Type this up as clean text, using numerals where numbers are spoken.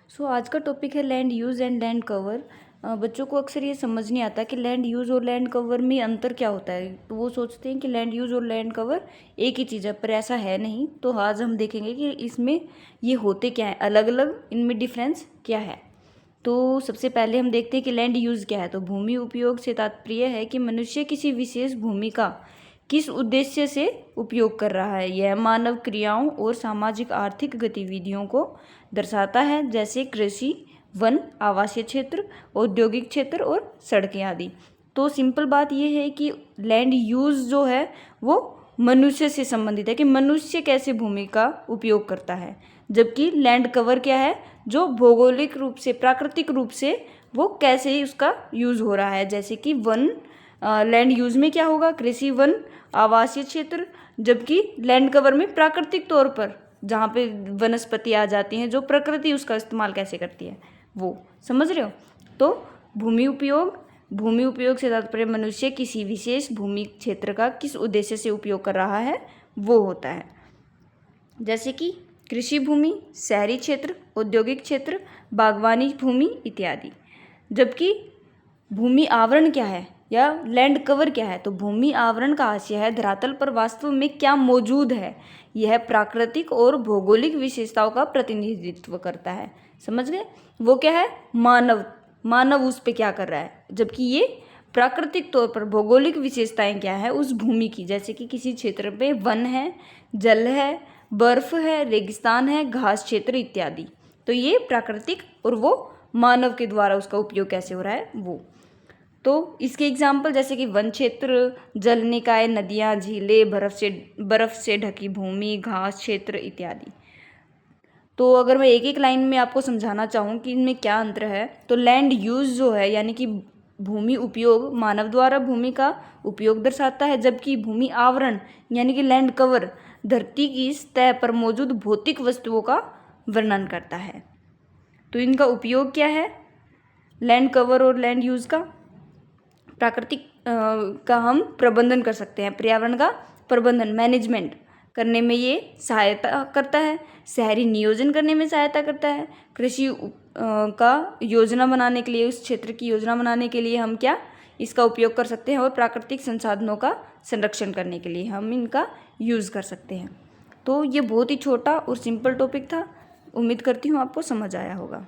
सो आज का टॉपिक है land use and land cover. बच्चों को अक्सर ये समझ नहीं आता कि लैंड यूज़ और लैंड कवर में अंतर क्या होता है। तो वो सोचते हैं कि लैंड यूज़ और लैंड कवर एक ही चीज़ है, पर ऐसा है नहीं। तो आज हम देखेंगे कि इसमें ये होते क्या हैं, अलग अलग इनमें डिफरेंस क्या है। तो सबसे पहले हम देखते हैं कि लैंड यूज़ क्या है। तो भूमि उपयोग से तात्पर्य है कि मनुष्य किसी विशेष भूमि का किस उद्देश्य से उपयोग कर रहा है। यह मानव क्रियाओं और सामाजिक आर्थिक गतिविधियों को दर्शाता है, जैसे कृषि, वन, आवासीय क्षेत्र, औद्योगिक क्षेत्र और सड़कें आदि। तो सिंपल बात यह है कि लैंड यूज़ जो है वो मनुष्य से संबंधित है कि मनुष्य कैसे भूमि का उपयोग करता है, जबकि लैंड कवर क्या है, जो भौगोलिक रूप से, प्राकृतिक रूप से वो कैसे ही उसका यूज़ हो रहा है। जैसे कि वन, लैंड यूज़ में क्या होगा, कृषि, वन, आवासीय क्षेत्र, जबकि लैंड कवर में प्राकृतिक तौर पर जहाँ पे वनस्पति आ जाती हैं, जो प्रकृति उसका इस्तेमाल कैसे करती है, वो समझ रहे हो। तो भूमि उपयोग से तात्पर्य मनुष्य किसी विशेष भूमि क्षेत्र का किस उद्देश्य से उपयोग कर रहा है वो होता है। जैसे कि कृषि भूमि, शहरी क्षेत्र, औद्योगिक क्षेत्र, बागवानी भूमि इत्यादि। जबकि भूमि आवरण क्या है या लैंड कवर क्या है, तो भूमि आवरण का आशय है धरातल पर वास्तव में क्या मौजूद है। यह प्राकृतिक और भौगोलिक विशेषताओं का प्रतिनिधित्व करता है। समझ गए। वो क्या है, मानव उस पे क्या कर रहा है, जबकि ये प्राकृतिक तौर पर भौगोलिक विशेषताएं क्या है उस भूमि की। जैसे कि किसी क्षेत्र पे वन है, जल है, बर्फ है, रेगिस्तान है, घास क्षेत्र इत्यादि। तो ये प्राकृतिक और वो मानव के द्वारा उसका उपयोग कैसे हो रहा है वो। तो इसके एग्जाम्पल जैसे कि वन क्षेत्र, जल निकाय, नदियाँ, झीलें, बर्फ से ढकी भूमि, घास क्षेत्र इत्यादि। तो अगर मैं एक एक लाइन में आपको समझाना चाहूँ कि इनमें क्या अंतर है, तो लैंड यूज़ जो है यानी कि भूमि उपयोग मानव द्वारा भूमि का उपयोग दर्शाता है, जबकि भूमि आवरण यानी कि लैंड कवर धरती की सतह पर मौजूद भौतिक वस्तुओं का वर्णन करता है। तो इनका उपयोग क्या है, लैंड कवर और लैंड यूज़ का प्राकृतिक का हम प्रबंधन कर सकते हैं, पर्यावरण का प्रबंधन, मैनेजमेंट करने में ये सहायता करता है, शहरी नियोजन करने में सहायता करता है, कृषि का योजना बनाने के लिए, उस क्षेत्र की योजना बनाने के लिए हम क्या इसका उपयोग कर सकते हैं, और प्राकृतिक संसाधनों का संरक्षण करने के लिए हम इनका यूज़ कर सकते हैं। तो ये बहुत ही छोटा और सिंपल टॉपिक था। उम्मीद करती हूँ आपको समझ आया होगा।